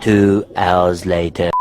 2 hours later.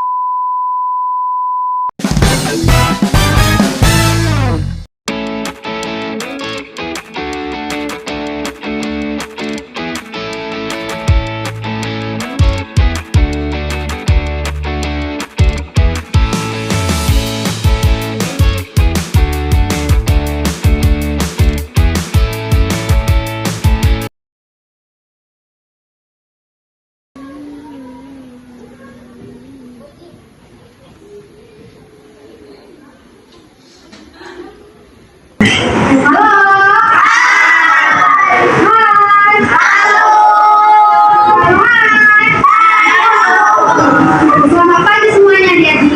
Selamat pagi semuanya, adik-adik.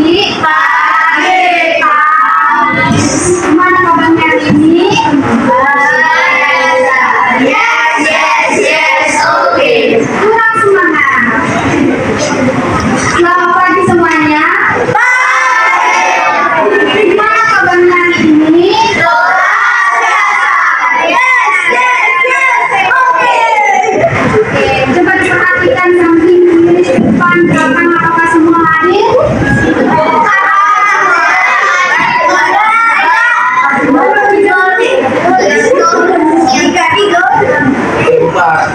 Gimana kabarnya hari ini? Kurang semangat. Selamat pagi semuanya. Gimana kabarnya hari ini? Oke, coba diperhatikan samping kiri depan belakang, apakah semua hadir?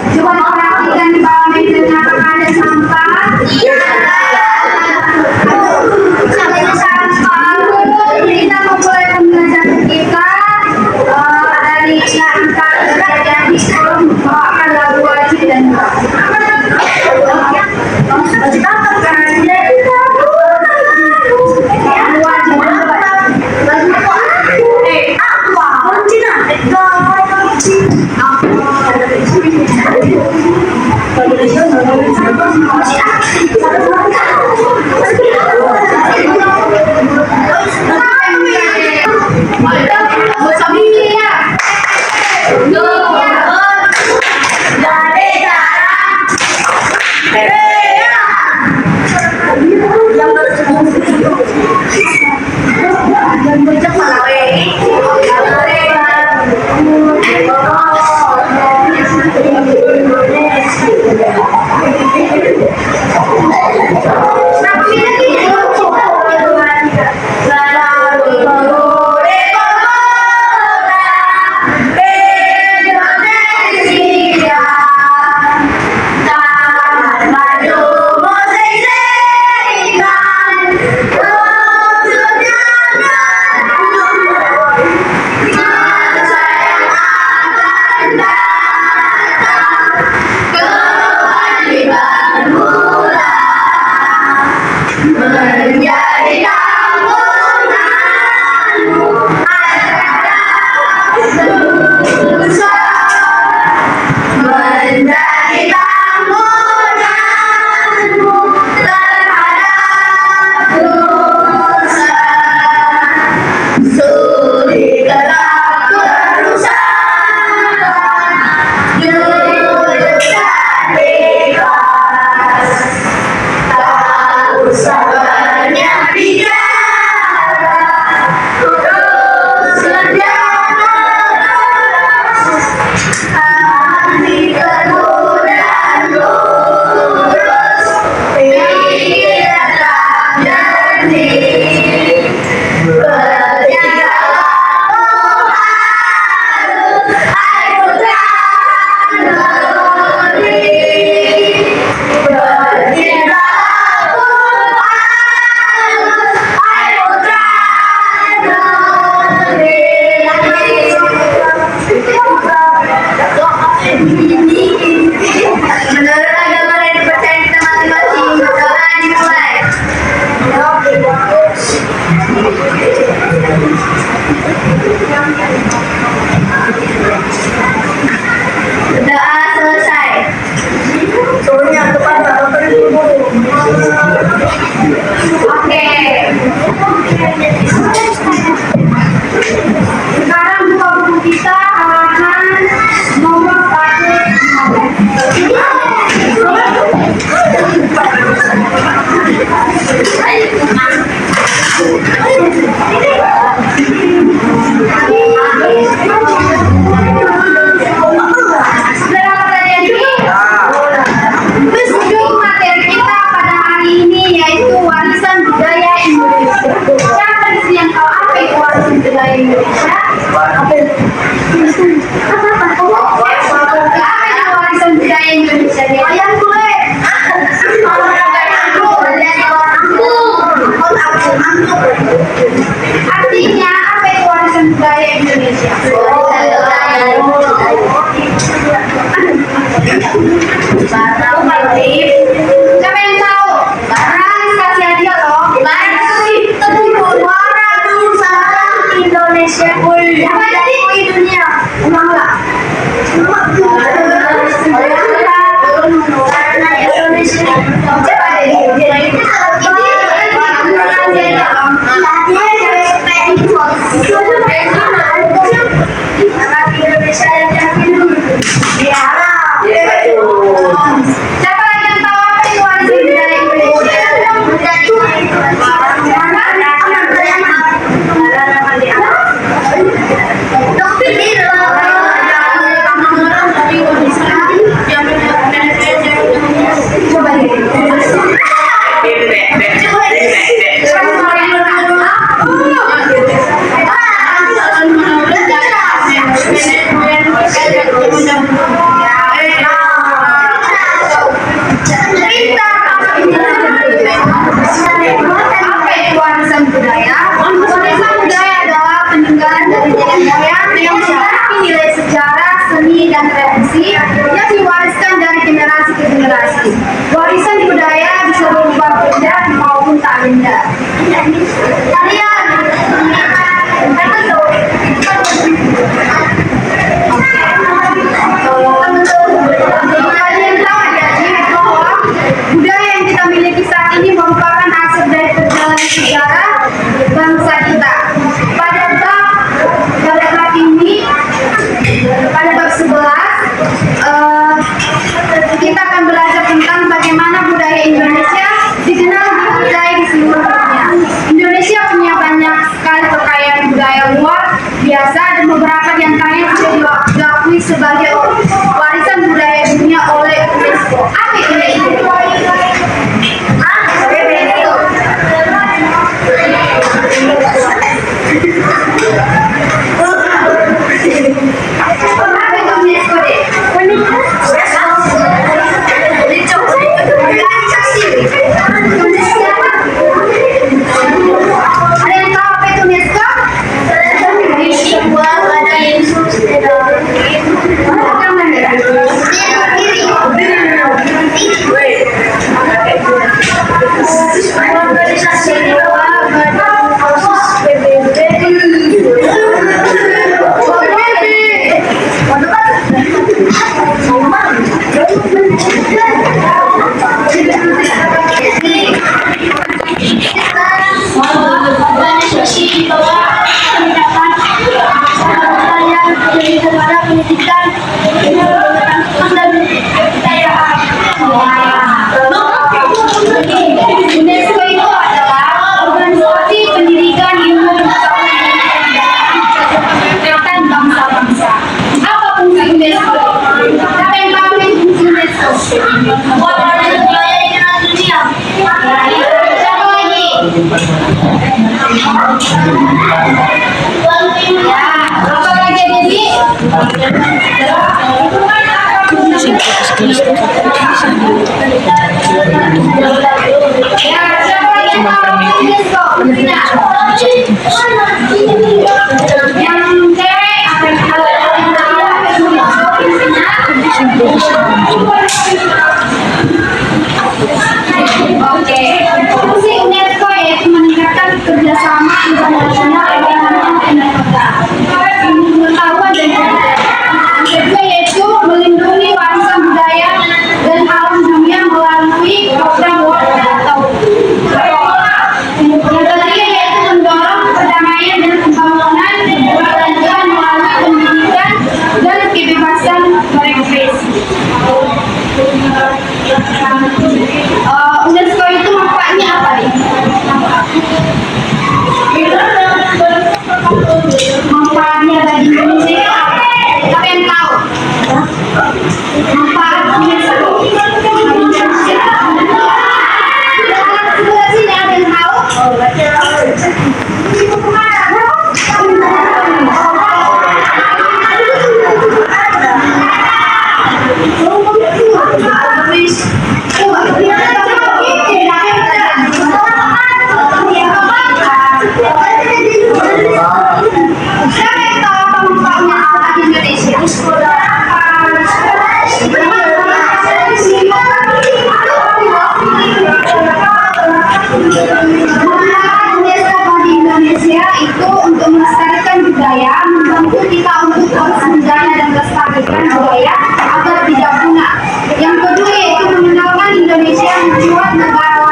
Coba diperhatikan di bawah mejanya apakah ada sampah? Kita memulai pembelajaran kita dari angka derajat di sekolah membawakan lagu wajib dan Materi kita pada Indonesia? Apa itu warisan budaya Indonesia? Wayang kulit. Artinya apa itu warisan budaya Indonesia? Siapa yang tahu? Baris kasih hadiah loh. Indonesia. Apa jadi dunia? Enggak. Siapa lagi yang tahu apa itu warisan budaya Indonesia? Apa itu warisan budaya? Warisan budaya adalah peninggalan dari nenek moyang yang memiliki nilai sejarah, seni, dan tradisi yang diwariskan dari generasi ke generasi. Warisan budaya bisa berupa benda maupun tak benda. Kalian kalian tahu ya bahwa budaya yang kita miliki saat ini merupakan hasil dari perjalanan sejarah bangsa kita. Pada bab ini, pada bab 11, kita akan belajar tentang bagaimana budaya Indonesia dikenal budaya di seluruh dunia. Indonesia punya banyak sekali kekayaan budaya luar biasa dan beberapa di antaranya sudah diakui sebagai warisan budaya dunia oleh UNESCO. Apa itu UNESCO? UNESCO itu adalah organisasi pendidikan ilmu pengetahuan bangsa-bangsa. Apa fungsi UNESCO? Siapa yang tahu fungsi UNESCO? Warisan budaya dikenal dunia. Siapa lagi? Ya, apa lagi jadi? Oke, fungsi UNESCO yaitu meningkatkan kerjasama internasional pengetahuan dan budaya. Yang kedua yaitu melindungi warisan budaya dan alam dunia melalui program World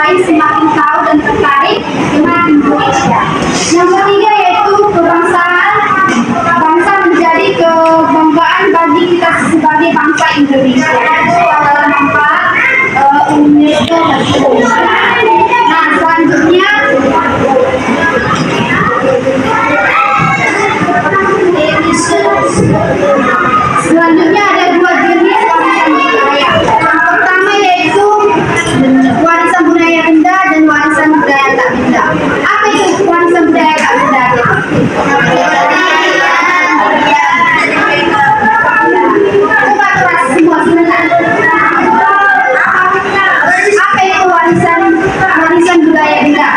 lain semakin tahu dan tertarik dengan Indonesia. Yang ketiga yaitu kebangsaan. Bangsa menjadi kebanggaan bagi kita sebagai bangsa Indonesia. Itu adalah manfaat UNESCO bagi Indonesia. Nah, selanjutnya ada dua jenis warisan budaya. Yang pertama yaitu warisan budaya benda dan warisan budaya tak benda. Apa itu warisan budaya tak benda? Coba kelas semua sebentar. Apa itu warisan budaya benda?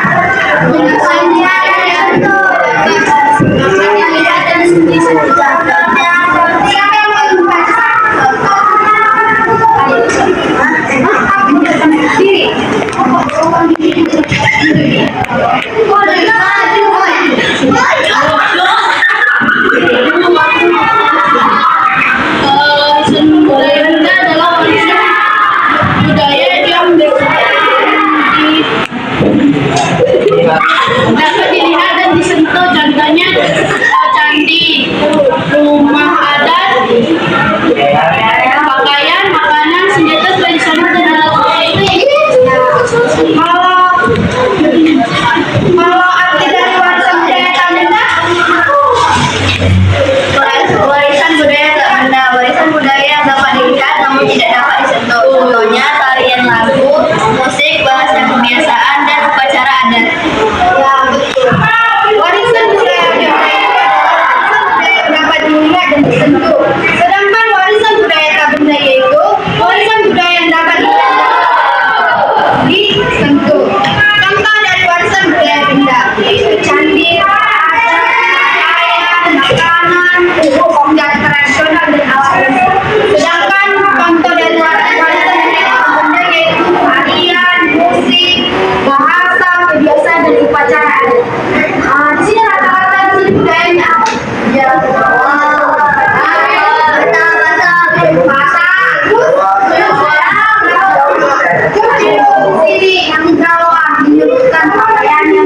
Dapat dilihat dan disentuh, contohnya candi, rumah adat, pakaian, makanan, senjata tradisional dan alat musik. Kalau arti dari warisan budaya tak benda, Warisan budaya tak benda, warisan budaya yang dapat dilihat namun tidak dapat disentuh. Contohnya tarian lagu, musik, bahasa kebiasaan dan upacara adat. ya betul. Warisan budaya dapat dilihat dan disentuh. Sedangkan warisan budaya tak benda yaitu warisan budaya yang dapat dilihat dan disentuh. Contoh dari warisan budaya benda yaitu candi, pakaian, makanan, senjata tradisional dan alat musik. Sedangkan contoh dari warisan budaya tak benda yaitu tarian, musik, bahasa, kebiasaan dan upacara adat. Di sini rata-rata di sini budayanya apa? Ya, sini yang Jawa menyebutkan pakaiannya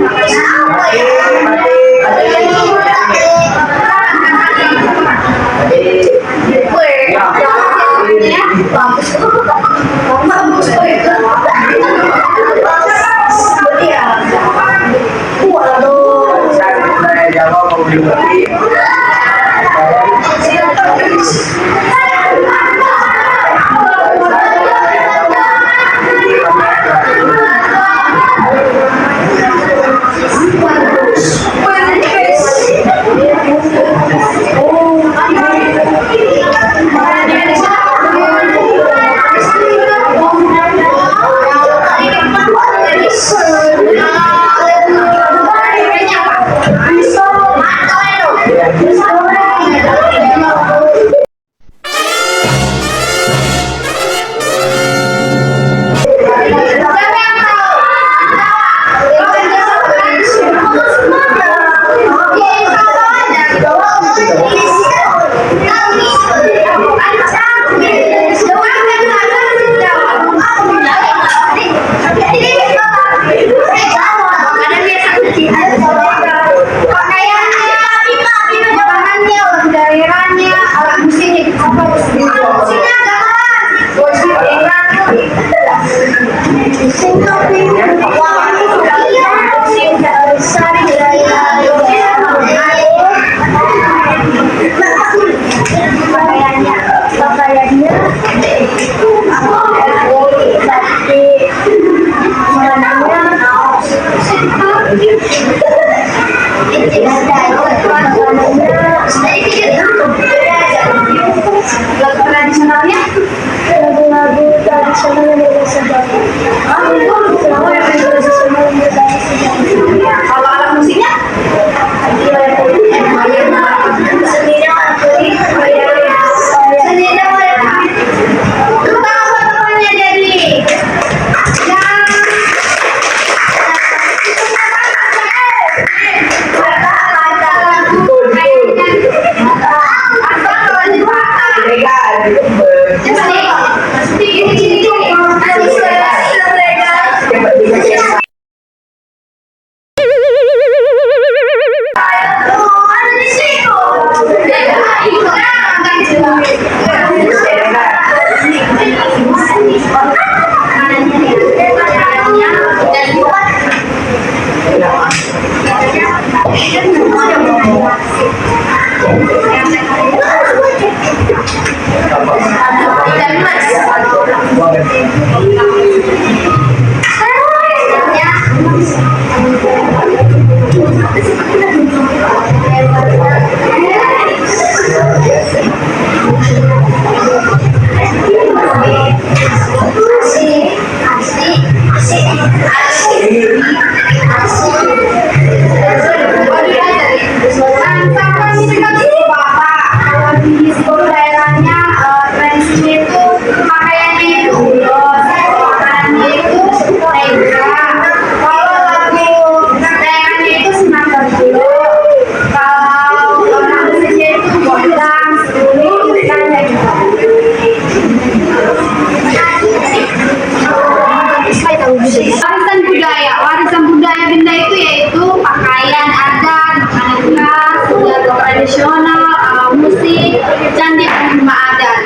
Warisan budaya benda itu yaitu pakaian adat, makanan khas, budaya tradisional, musik, candi dan rumah adat.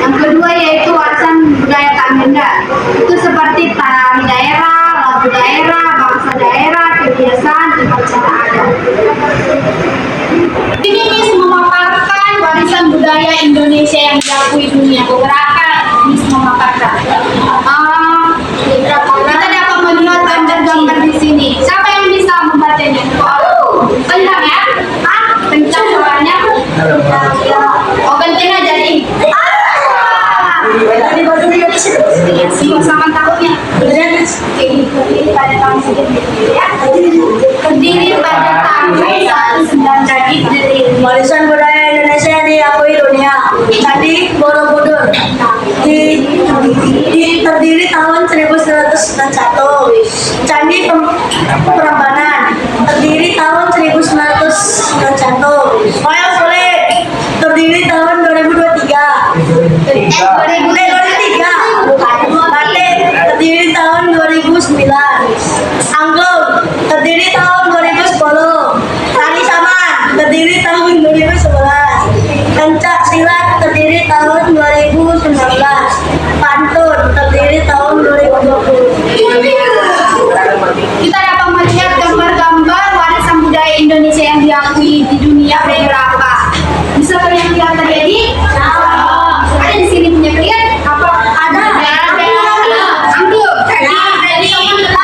Yang kedua yaitu warisan budaya tak benda. Itu seperti tari daerah, lagu daerah, bahasa daerah, kebiasaan, upacara adat. Ini memaparkan warisan budaya Indonesia yang diakui dunia. Beberapa memaparkan. Kita dapat melihat gambar-gambar di sini. Siapa yang bisa membacanya? Kencang ya? Kencang suaranya? Oh, kencang aja nih. Sama tahunnya. Terdiri pada tahun segitu ya. Terdiri pada tahun 1900. Warisan budaya Indonesia diakui dunia. Candi Borobudur terdiri tahun 1991. Candi Prambanan terdiri tahun 1991. Wayang Kulit terdiri tahun 2023. 2003. Batik terdiri tahun 2009. Angklung terdiri tahun 2010. Tari Saman terdiri tahun 2011. Pencak silat terdiri tahun 2019. Pantun terdiri tahun 2020. Kita dapat melihat gambar-gambar warisan budaya Indonesia yang diakui di dunia beberapa. Bisa kalian lihat tadi? Ada di sini punya kalian? Apa? Ada. Angklung. Budaya Amerika.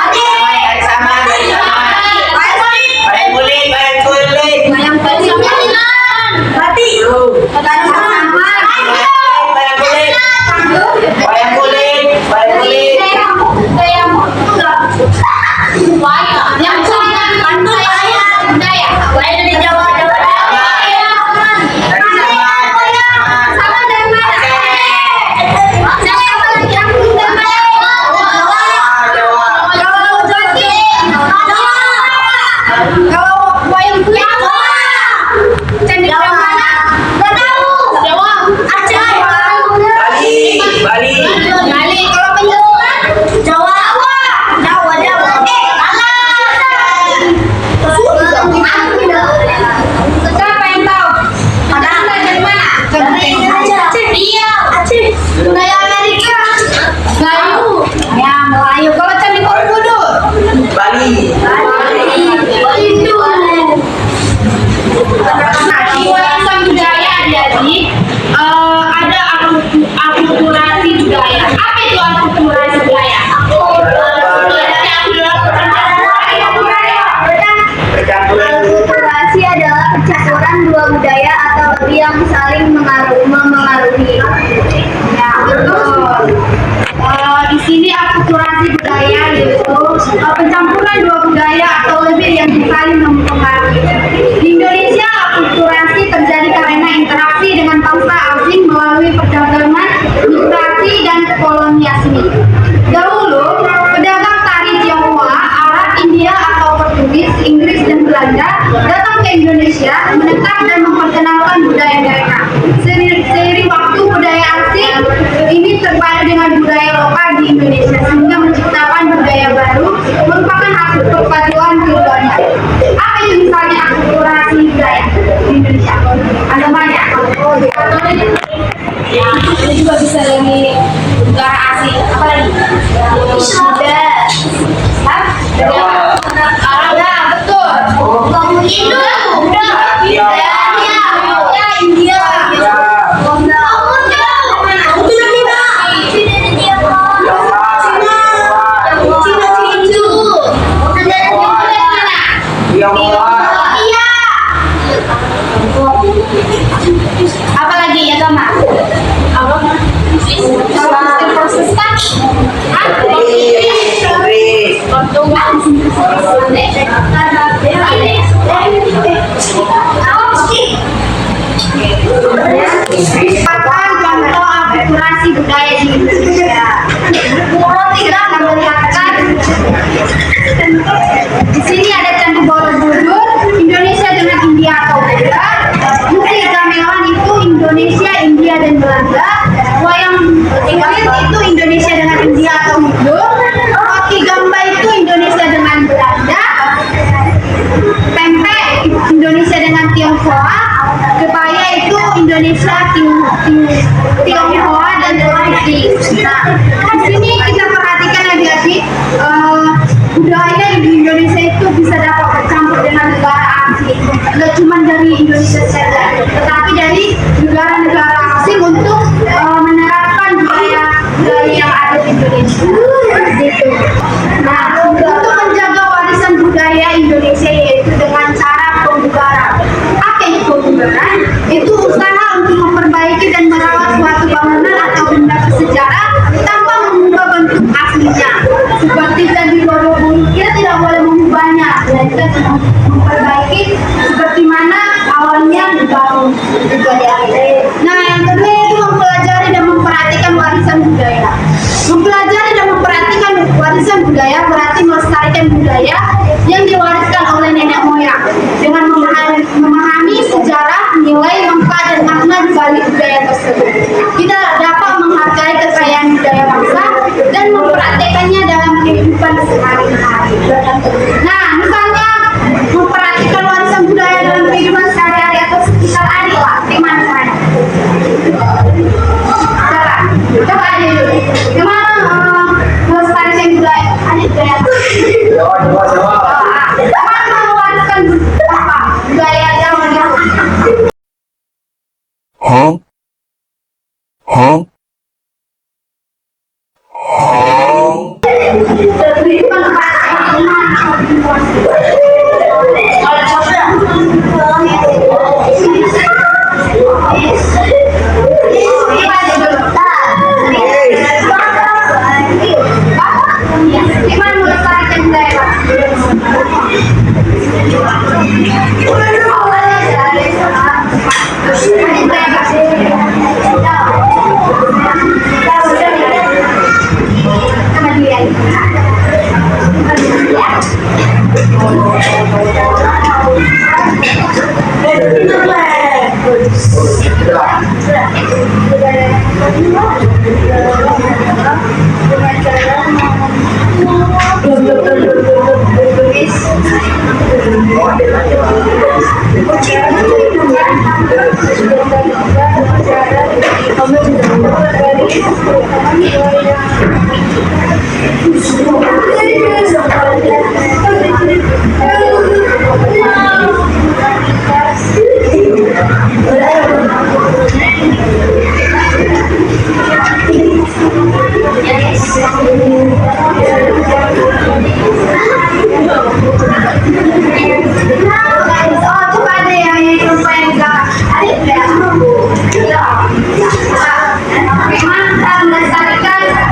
Melayu. Ya, Melayu. Kalau Candi Borobudur? Bali. Itu. Nah, di warisan budaya jadi ada akulturasi budaya. Apa itu akulturasi budaya? Akulturasi adalah percampuran dua budaya atau lebih yang saling memengaruhi. Ya, betul. Di sini akulturasi budaya yaitu pencampuran dua budaya atau lebih yang saling mempengaruhi. Di Indonesia, akulturasi terjadi karena interaksi dengan bangsa asing melalui perdagangan, migrasi, dan kolonialisme. Dahulu, pedagang tari Tionghoa, Arab, India, atau Portugis, Inggris, dan Belanda datang ke Indonesia, menetap dan memperkenalkan budaya mereka. Seiring waktu, budaya asing ini terpadu dengan budaya lokal di Indonesia sehingga menciptakan budaya baru merupakan hasil perpaduan keduanya. Apa itu misalnya akulturasi budaya di Indonesia? Ada banyak. Ya, ini juga bisa dari negara asing. Apa lagi? Sudah. Iya. Apalagi agama? Protestan? Contoh akulturasi budaya di Indonesia. Kita akan melihatkan di sini ada Candi Borobudur, Indonesia dengan India atau Belanda. Musik gamelan itu Indonesia, India dan Belanda. Wayang kulit itu Indonesia dengan India atau Hindu. Roti gamba itu Indonesia dengan Belanda. Pempek Indonesia dengan Tionghoa. Kebaya itu Indonesia, Tionghoa dan Portugis. Nah, di sini kita perhatikan adik-adik, budaya di Indonesia itu bisa dapat bercampur dengan negara asing. Tidak cuma dari Indonesia saja, tetapi dari negara-negara asing untuk menerapkan budaya yang ada di Indonesia. Gitu. Nah, untuk menjaga warisan budaya Indonesia yaitu dengan cara pembugaran. Apa itu pembugaran? Itu usaha untuk memperbaiki dan merawat suatu bangunan atau benda bersejarah tanpa mengubah bentuk aslinya. Seperti Candi Borobudur, kita tidak boleh mengubahnya, melainkan memperbaiki seperti mana awalnya dibangun. Nah, yang kedua itu mempelajari dan memperhatikan warisan budaya. Mempelajari dan memperhatikan warisan budaya berarti melestarikan budaya yang diwariskan oleh nenek moyang dengan memahami sejarah, nilai, manfaat dan makna di balik budaya tersebut. Kita dapat menghargai kekayaan budaya bangsa dan mempraktekannya dalam kehidupan sehari-hari. Nah, misalnya memperhatikan warisan budaya dalam kehidupan sehari-hari atau sekitar adik lah, gimana caranya? Coba adik dulu. Gimana melestarikan budaya? Adik budaya. Gimana mewariskan budaya zaman dahulu? Gimana melestarikan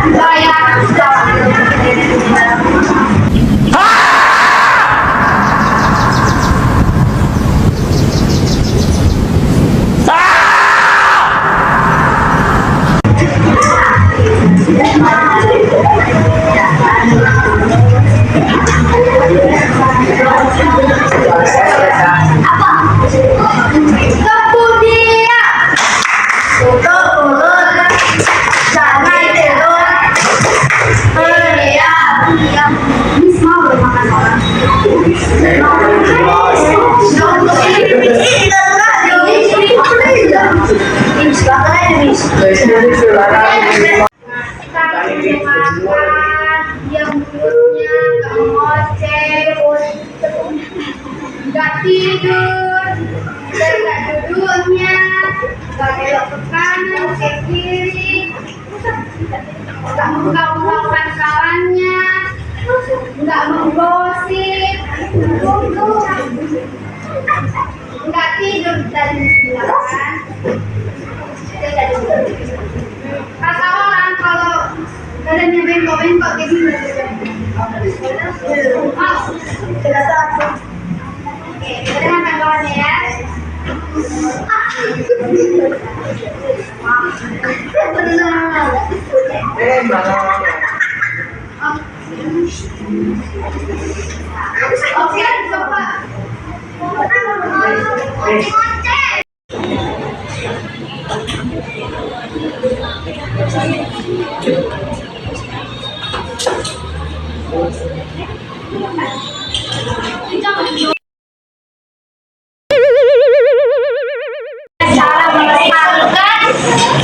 budaya? Yang mulutnya gak ngoceh, gak tidur, dan gak duduknya, gak belok ke kanan, ke kiri, gak mengganggu kawannya, gak menggosip. Asik. Enggak tidur tadi silakan. Kata orang kalau badannya bengkok-bengkok kayak gitu. Oke, kita makan kawannya ya. Oke, coba. Cara melestarikan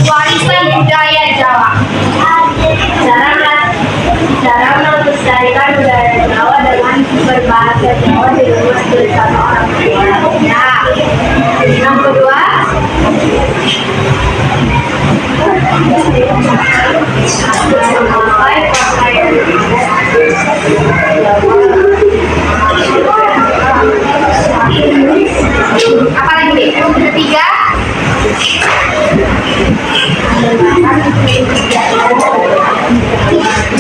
warisan budaya Jawa. Cara melestarikan budaya Jawa dengan berbahasa Jawa di rumah bersama orang tua. Nah, yang kedua, apa lagi? Ketiga,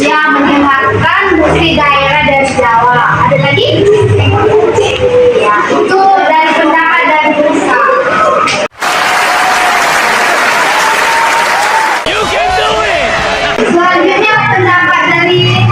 yang mendengarkan musik daerah dari Jawa. Ada lagi? Ya, itu dari pendapat dari Musa. Selanjutnya pendapat dari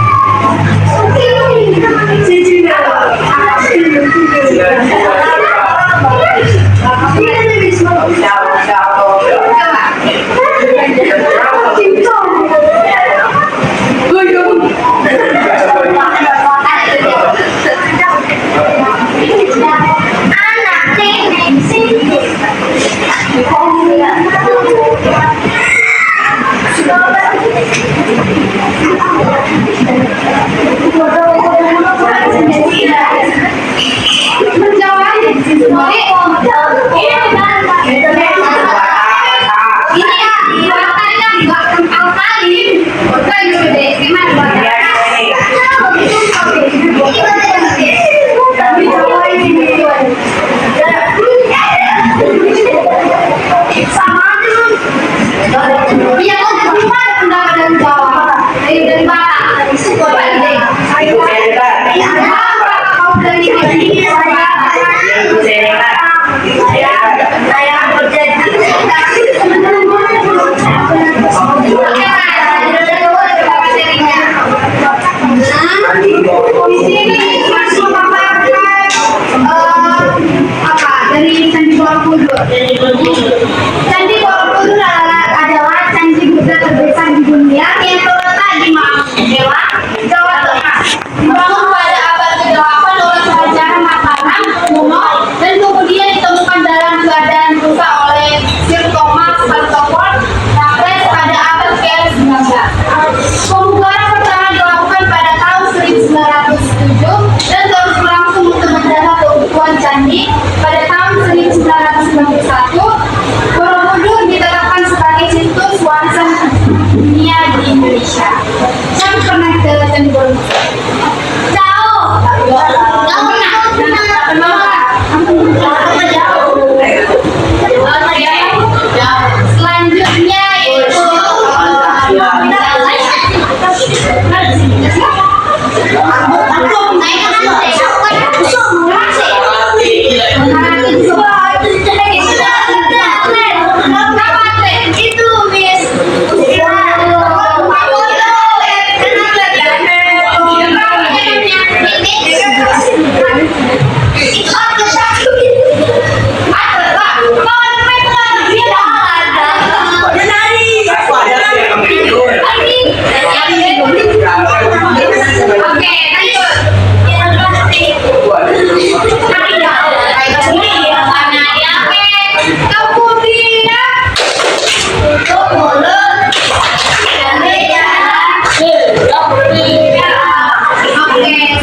Candi Borobudur adalah candi Buddha terbesar di dunia yang terletak di Manggabewa, Jawa Tengah. Dibangun pada abad ke-8 oleh Kerajaan Mataram kuno dan kemudian ditemukan dalam keadaan rusak oleh Sir Thomas Hartford Raffles pada abad ke-19. Pembubaran pertama dilakukan pada tahun 1907 dan terus berlangsung untuk menjaga keutuhan candi. Pada tahun 1991 Borobudur ditetapkan sebagai situs warisan dunia di Indonesia. Saya pernah ke Candi Borobudur. Jauh. Selanjutnya yaitu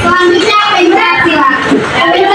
selanjutnya penjelasan.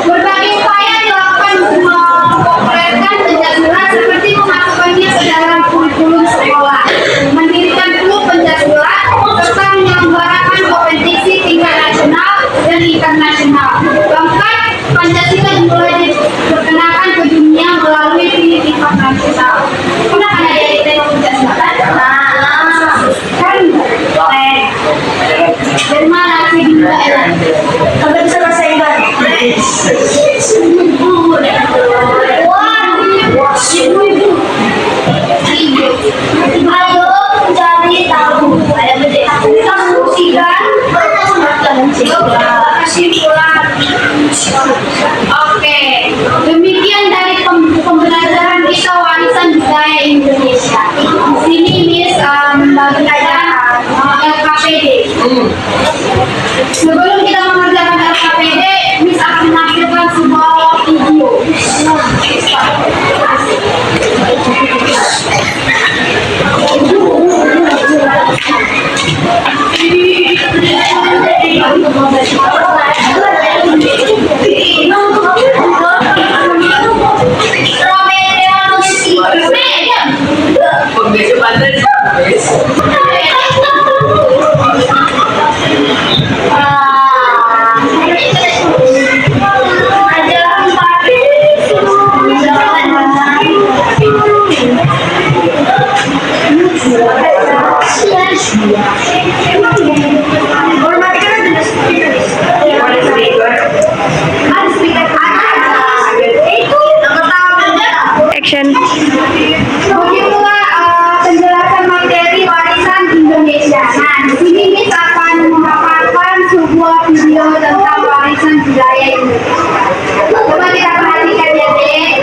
Berbagai upaya dilakukan untuk mempopulerkan pencaksilat seperti memasukkannya ke dalam kurikulum sekolah, mendirikan klub pencaksilat, serta menyelenggarakan kompetisi tingkat nasional dan internasional. Bahkan Pancasila mulai diperkenalkan ke dunia melalui film tingkat nasional. Pernah kan ada di tengok Pancasila kan? Kan boleh. Dari mana sih juga ya? Sampai bisa bahasa Inggris. Ayo mencari tahu. Ada beda. Kita fungsikan kesimpulan. Oke, demikian dari pembelajaran kita warisan budaya Indonesia. Di sini Miss membagikan LKPD. Sebelum kita mengerjakan LKPD, Miss akan menampilkan sebuah video. Begitulah penjelasan materi warisan Indonesia. Nah, di sini Miss akan memaparkan sebuah video tentang warisan budaya Indonesia. Coba kita perhatikan ya, Dek.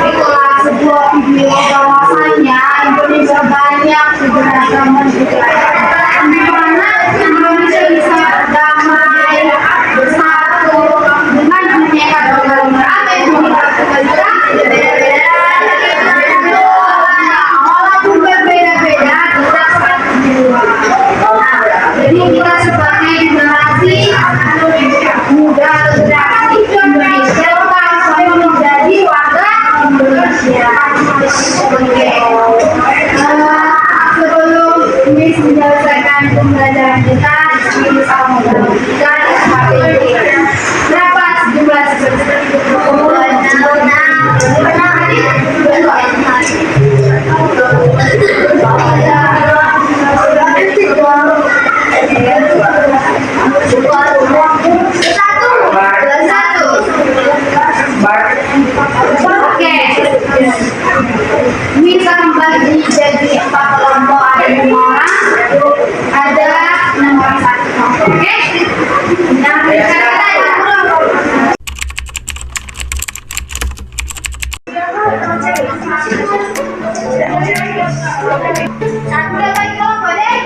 Itulah sebuah video bahwasanya Indonesia banyak keberagaman budaya, di mana Indonesia bisa berdamai, bersatu dengan dunia beragam. Apa yang kita walaupun berbeda-beda, kita satu jiwa. Jadi kita sebagai generasi muda, generasi Indonesia sama menjadi warga Indonesia. Oke. Sebelum ini menyelesaikan pembelajaran kita, di sini saya mau kita berapa jumlah Oke, bisa kembali jadi 4 kelompok, ada 5 orang, ada 6 orang satu. Oke, yang bicara satu lagi kelompok deh.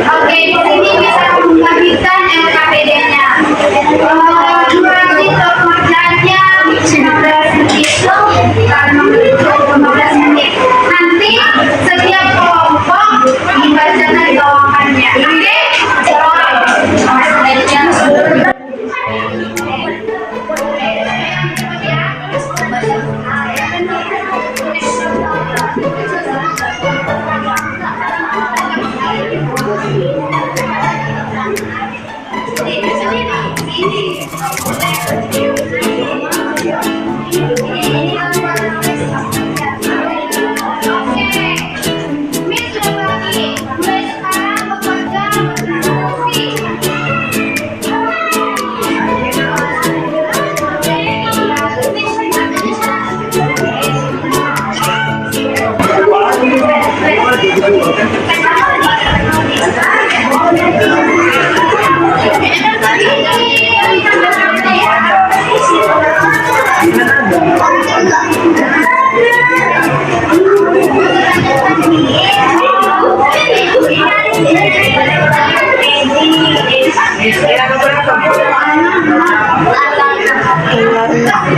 Oke, di sini bisa membagikan LKPD-nya. Miss sudah pergi. Mulai sekarang bekerja berfungsi.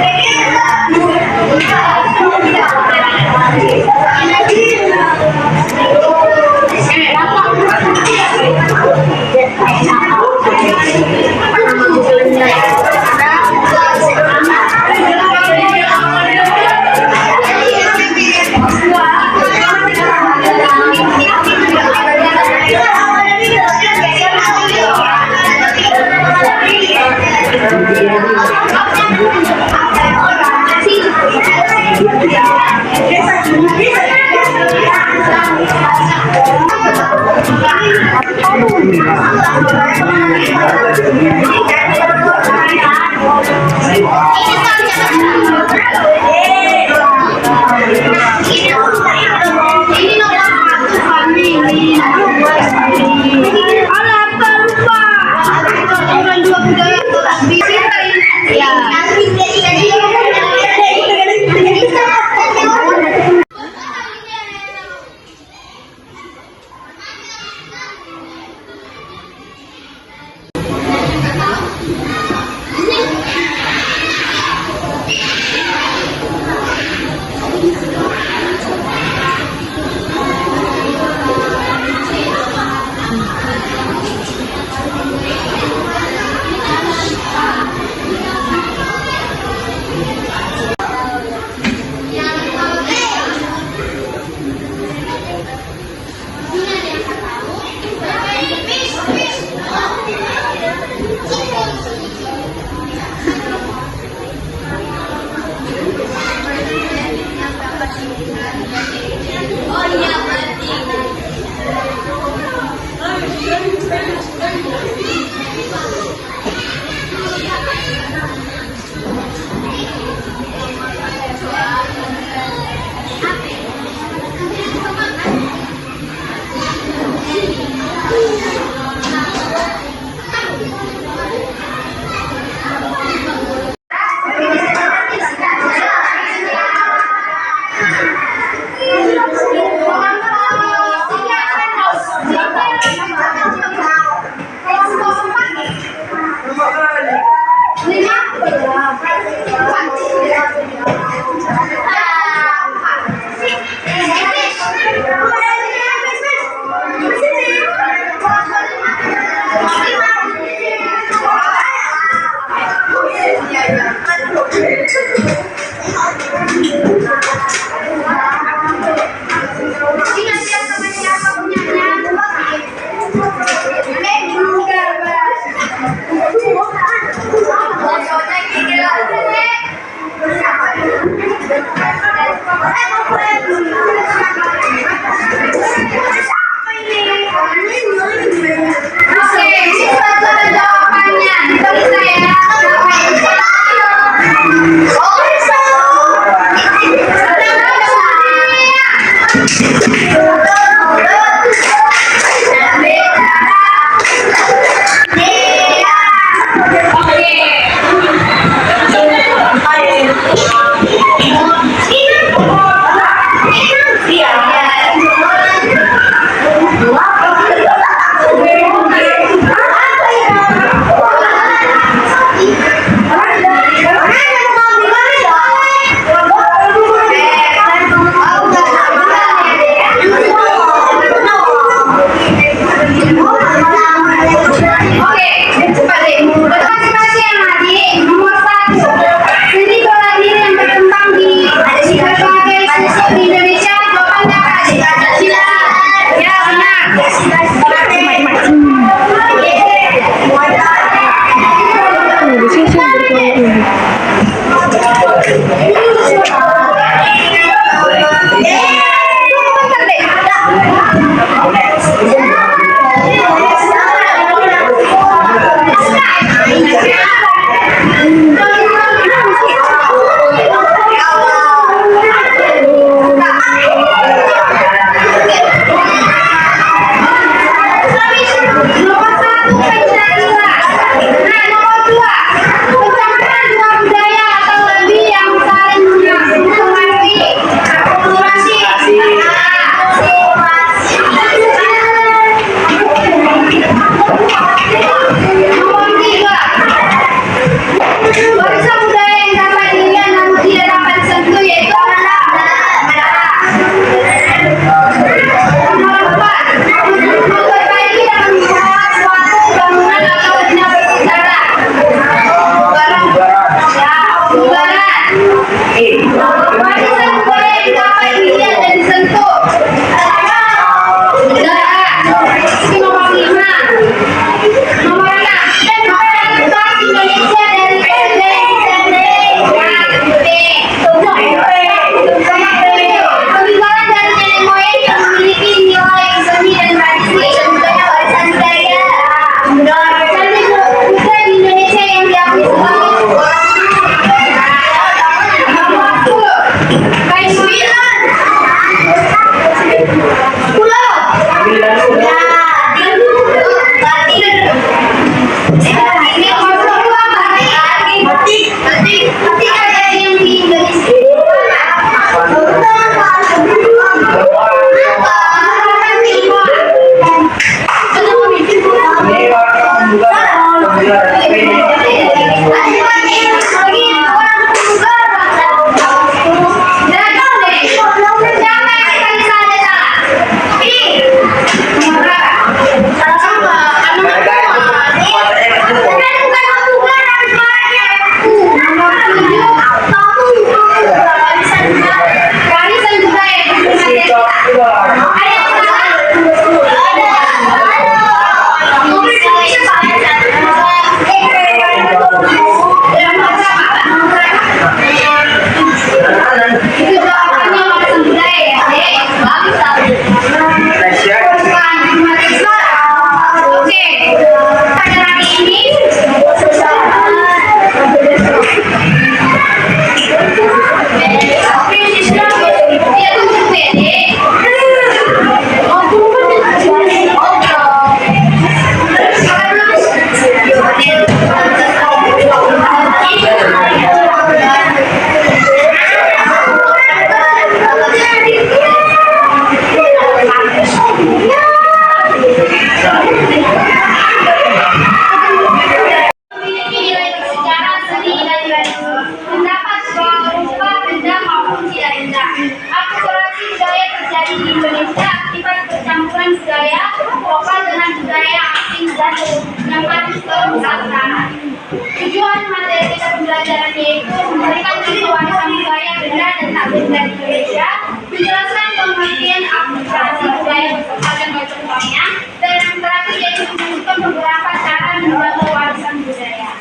Tujuan materi pembelajaran yaitu memberikan contoh warisan budaya benda dan tak benda di Indonesia, menjelaskan pengertian aplikasi budaya beserta dan contohnya, dan yang terakhir yaitu menunjukkan beberapa cara menjaga warisan budaya.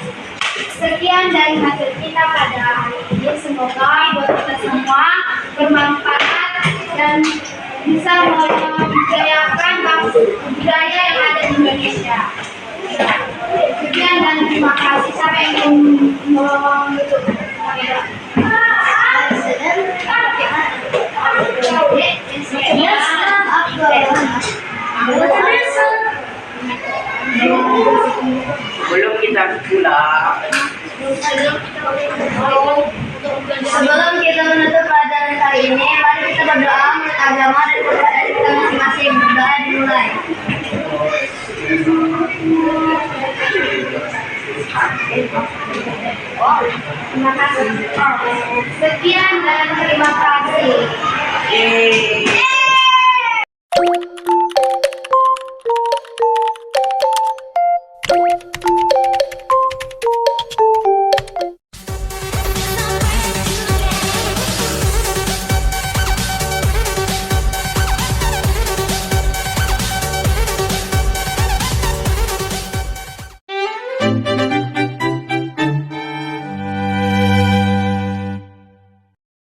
Sekian dari materi kita pada hari ini. Semoga buat kita semua bermanfaat dan bisa membudayakan budaya yang ada di Indonesia. Sekian dan terima kasih. Siapa yang menutup kamera? Belum kita pulang. Sebelum kita menutup pelajaran kali ini, mari kita berdoa menurut agama dan kepercayaan kita masing-masing. Berdoa dimulai. Terima kasih. Sekian dan terima kasih.